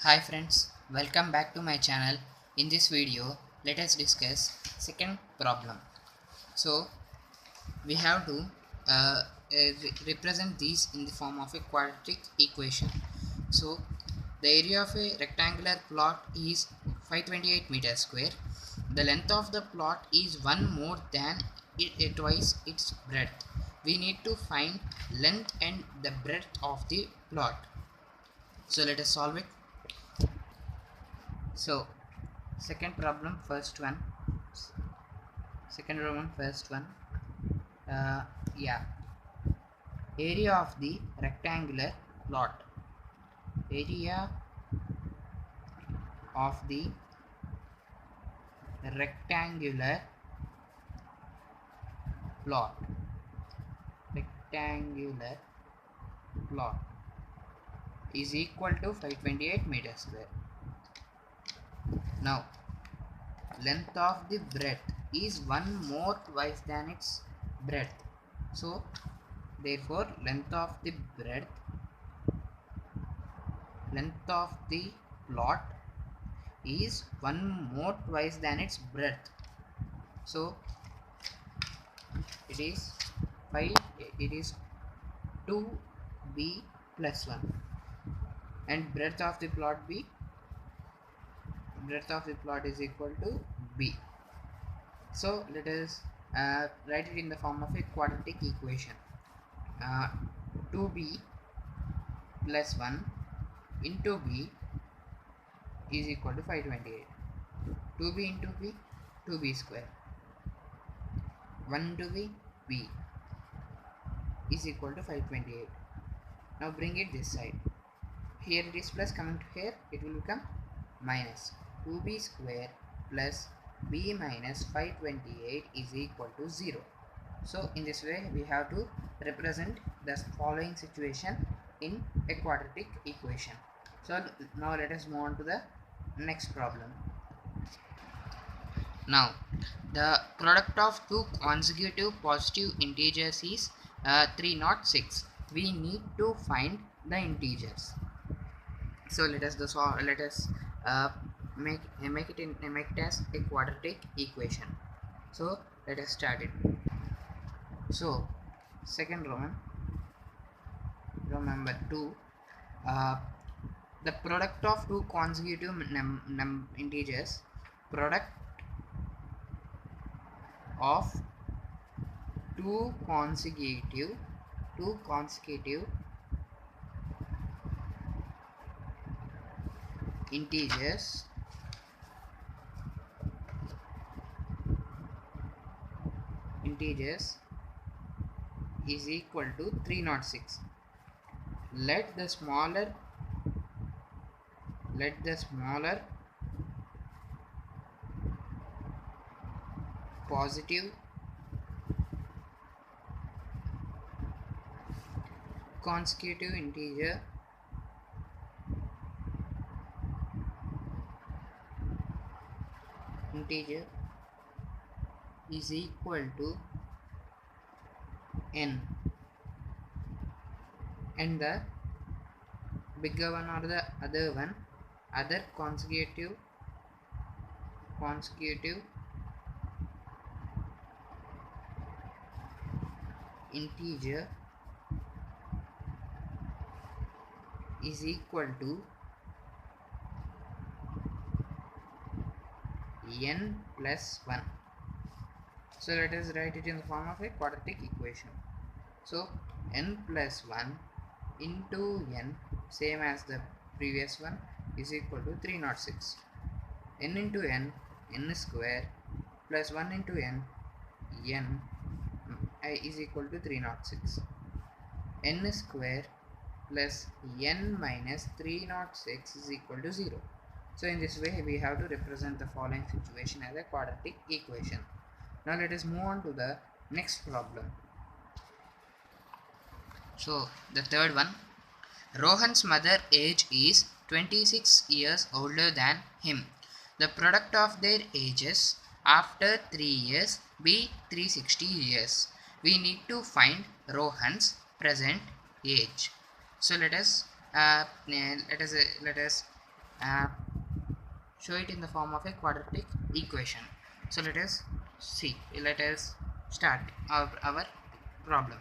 Hi friends, welcome back to my channel. In this video, let us discuss second problem. So we have to represent these in the form of a quadratic equation. So the area of a rectangular plot is 528 meters square. The length of the plot is one more than twice its breadth. We need to find length and the breadth of the plot. So let us solve it. So second problem, first one. uh, yeah, area of the rectangular plot, area of the rectangular plot, rectangular plot is equal to 528 meters square. Now length of the breadth is one more twice than its breadth, so therefore length of the plot is one more twice than its breadth. So it is 5, it is 2b plus 1, and breadth of the plot is equal to b. So let us write it in the form of a quadratic equation. 2b plus 1 into b is equal to 528. 2b into b, 2b square. 1 into b is equal to 528. Now bring it this side. Here it is plus, coming to here it will become minus. 2b square plus b minus 528 is equal to 0. So in this way we have to represent the following situation in a quadratic equation. So now let us move on to the next problem. Now the product of two consecutive positive integers is 306. We need to find the integers. So let us uh, make it as a quadratic equation. So let us start it. So second Roman number 2, uh, the product of two consecutive integers, product of two consecutive integers is equal to 306. Let the smaller positive consecutive integer is equal to n, and the bigger one or the other consecutive integer is equal to n plus 1. So let us write it in the form of a quadratic equation. So n plus 1 into n, same as the previous one, is equal to 306. N into n square plus 1 into n is equal to 306. N square plus n minus 306 is equal to 0. So in this way we have to represent the following situation as a quadratic equation. Now let us move on to the next problem. So the third one, Rohan's mother age is 26 years older than him. The product of their ages after 3 years be 360 years. We need to find Rohan's present age. So let us uh, show it in the form of a quadratic equation. So let us see, let us start our problem.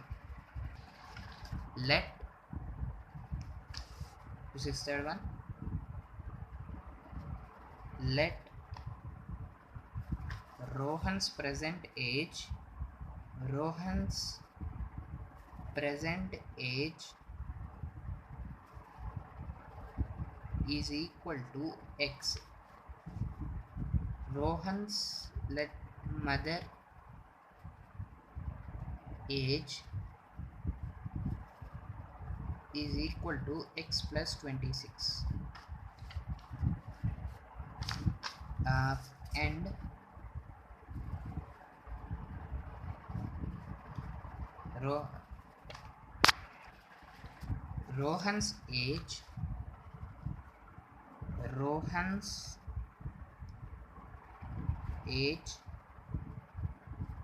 Let, this is third one, let Rohan's present age is equal to x. Rohan's let mother age is equal to x plus 26, and Rohan's age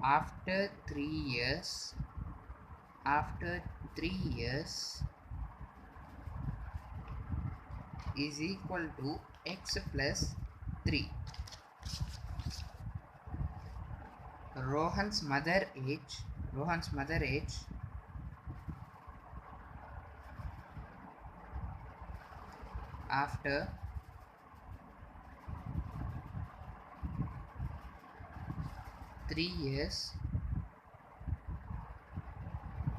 after 3 years is equal to x plus 3. Rohan's mother age after 3 years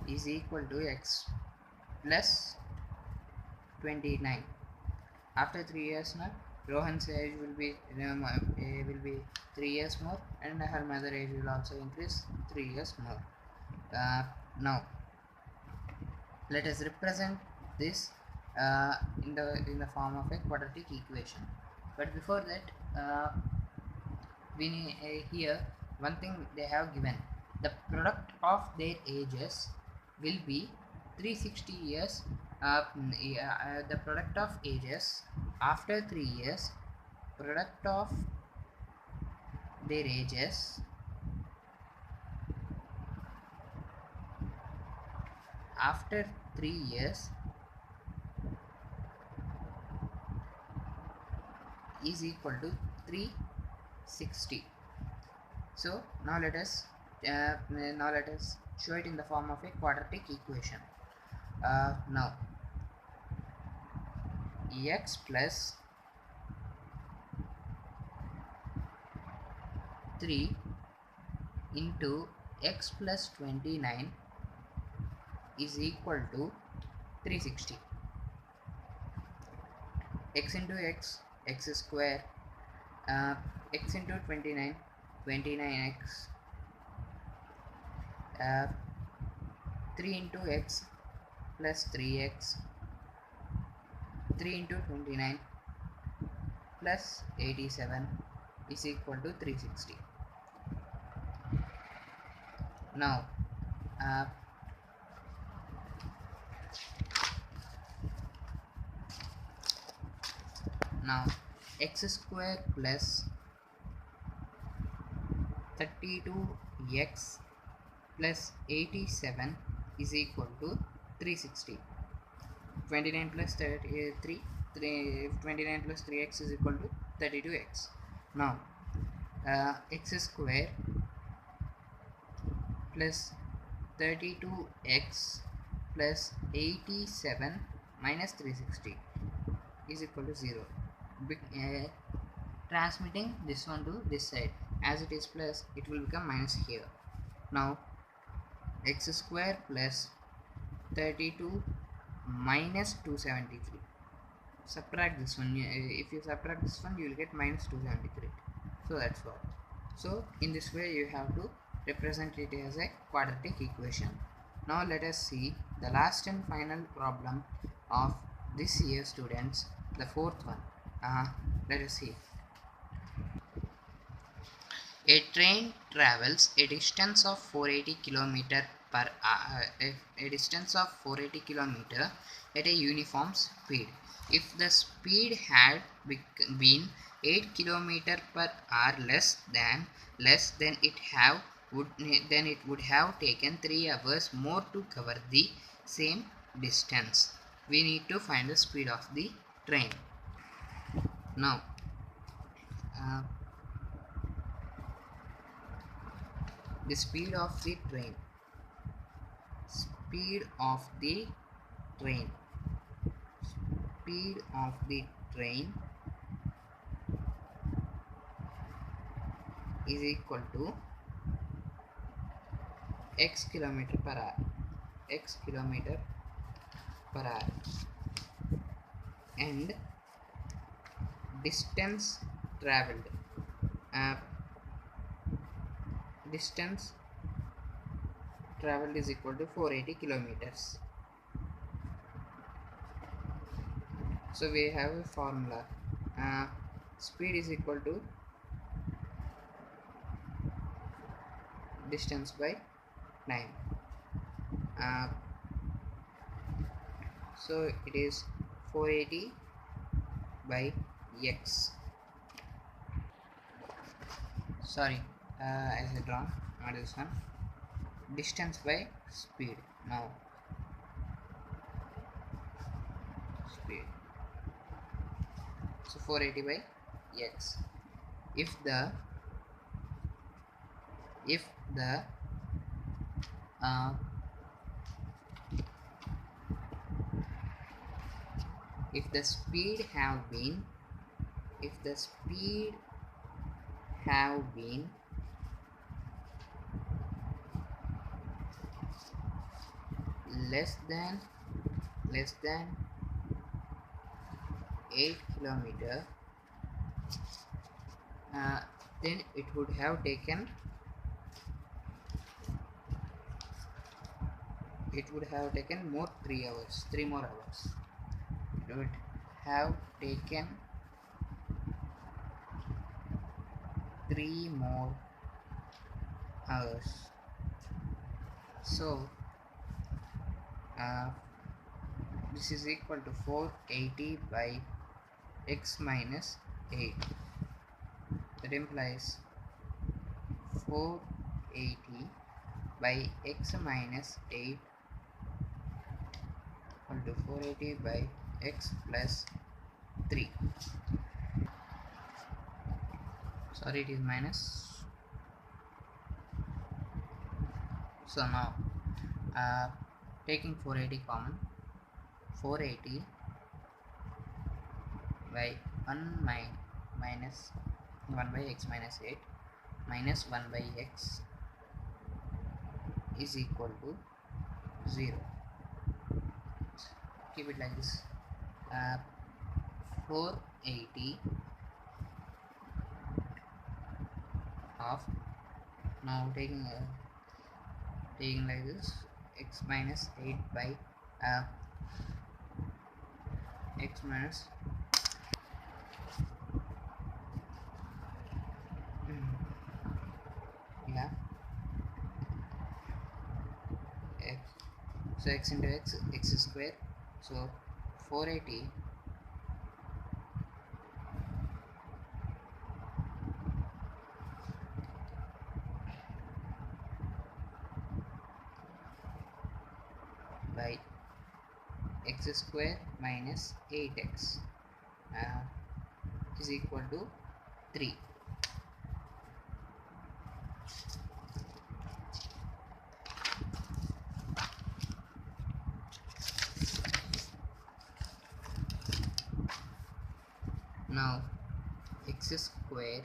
is equal to x plus 29. After 3 years now, Rohan's age will be 3 years more, and her mother age will also increase 3 years more. Now let us represent this in the form of a quadratic equation. But before that, we need here one thing they have given: the product of their ages will be 360 years. The product of ages after 3 years, product of their ages after 3 years is equal to 360. So now let us show it in the form of a quadratic equation. Now x plus 3 into x plus 29 is equal to 360. X into x square, x into 29, 29x, 3 into x plus 3x, 3 into 29 plus 87 is equal to 360. Now x square plus 32x plus 87 is equal to 360. 29 plus 29 plus 3x is equal to 32x. Now x square plus 32x plus 87 minus 360 is equal to 0. Transmitting this one to this side, as it is plus, it will become minus here. Now x square plus 32 minus 273, subtract this one. If you subtract this one, you will get minus 273. So that's what. So in this way you have to represent it as a quadratic equation. Now let us see the last and final problem of this year, students, the fourth one. Let us see. A train travels a distance of 480 km per hour, a distance of 480 km at a uniform speed. If the speed had been 8 km per hour less, then it would have taken 3 hours more to cover the same distance. We need to find the speed of the train. Now uh, the speed of the train, speed of the train, speed of the train is equal to x kilometer per hour, x kilometer per hour, and distance traveled, uh, distance traveled is equal to 480 kilometers. So we have a formula, speed is equal to distance by time. So it is 480 by x. Sorry, I had wrong, not this one. Distance by speed. Now speed, so 480 by x. If the uh, if the speed have been less than 8 kilometer, then it would have taken more 3 more hours. It would have taken 3 more hours. So this is equal to 480 by x minus 8. That implies 480 by x minus 8 equal to 480 by x plus 3. Sorry, it is minus. So now taking 480 common, 480 by 1 minus 1 by x minus 8 minus 1 by x is equal to 0. Keep it like this. 480 of, now taking like this, x minus 8 by x minus yeah, x, so x into x square, so 480 by x square minus 8x is equal to 3. Now x square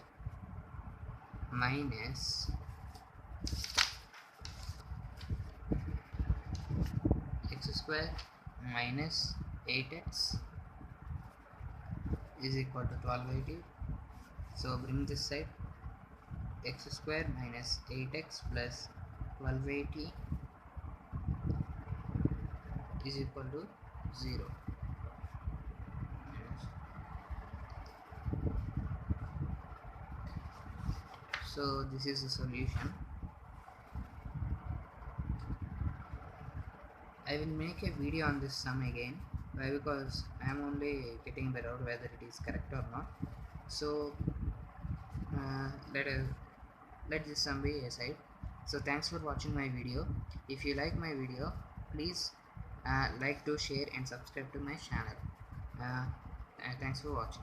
minus x square minus 8x is equal to 1280. So bring this side, x square minus 8x plus 1280 is equal to 0. So this is the solution. I will make a video on this sum again. Why? Because I am only getting the doubt whether it is correct or not. So let this sum be aside. So thanks for watching my video. If you like my video, please like to share and subscribe to my channel. Thanks for watching.